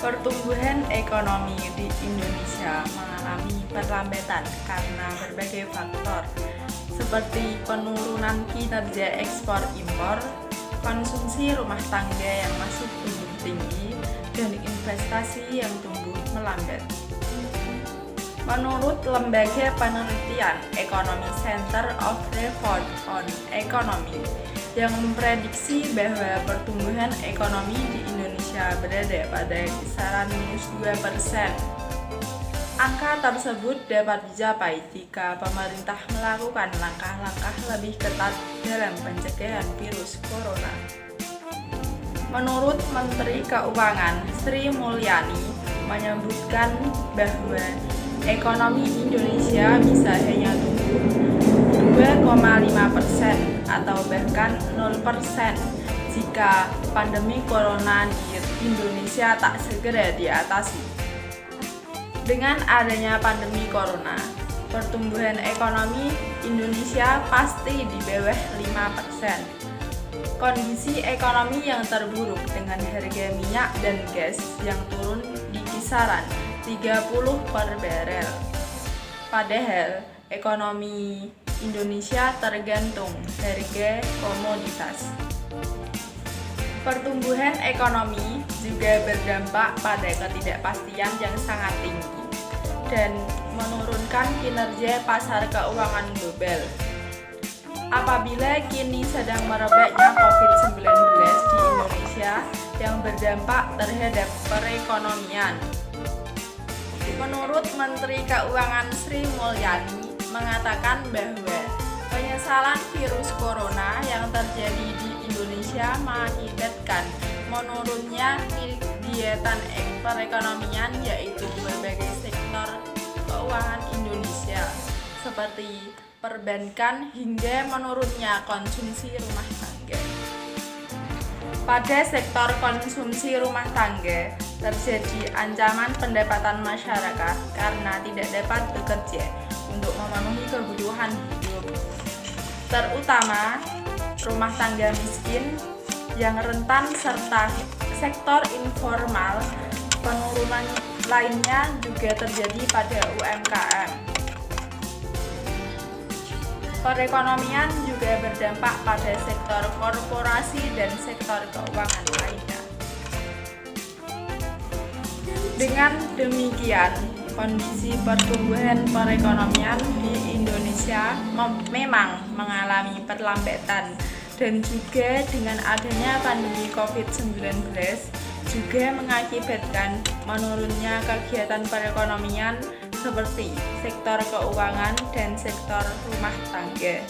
Pertumbuhan ekonomi di Indonesia mengalami perlambatan karena berbagai faktor, seperti penurunan kinerja ekspor impor, konsumsi rumah tangga yang masih tumbuh tinggi, dan investasi yang tumbuh melambat. Menurut Lembaga Penelitian Ekonomi Center of Report on Economy yang memprediksi bahwa pertumbuhan ekonomi di Indonesia berada pada kisaran -2%. Angka tersebut dapat dicapai jika pemerintah melakukan langkah-langkah lebih ketat dalam pencegahan virus corona. Menurut Menteri Keuangan Sri Mulyani menyebutkan bahwa ekonomi Indonesia bisa hanya tumbuh 2,5% atau bahkan 0% jika pandemi corona di Indonesia tak segera diatasi. Dengan adanya pandemi corona, pertumbuhan ekonomi Indonesia pasti di bawah 5%. Kondisi ekonomi yang terburuk dengan harga minyak dan gas yang turun di kisaran 30 per barel. Padahal ekonomi Indonesia tergantung harga komoditas. Pertumbuhan ekonomi juga berdampak pada ketidakpastian yang sangat tinggi dan menurunkan kinerja pasar keuangan global. Apabila kini sedang merebaknya COVID-19 di Indonesia yang berdampak terhadap perekonomian. Menurut Menteri Keuangan Sri Mulyani mengatakan bahwa penyesalan virus corona yang terjadi di Indonesia mengakibatkan menurunnya kegiatan perekonomian, yaitu berbagai sektor keuangan Indonesia seperti perbankan hingga menurunnya konsumsi rumah tangga. Pada sektor konsumsi rumah tangga terjadi ancaman pendapatan masyarakat karena tidak dapat bekerja untuk memenuhi kebutuhan hidup, terutama rumah tangga miskin yang rentan serta sektor informal. Penurunan lainnya juga terjadi pada UMKM. Perekonomian juga berdampak pada sektor korporasi dan sektor keuangan lainnya. Dengan demikian, kondisi pertumbuhan perekonomian di Indonesia memang mengalami perlambatan, dan juga dengan adanya pandemi COVID-19 juga mengakibatkan menurunnya kegiatan perekonomian seperti sektor keuangan dan sektor rumah tangga.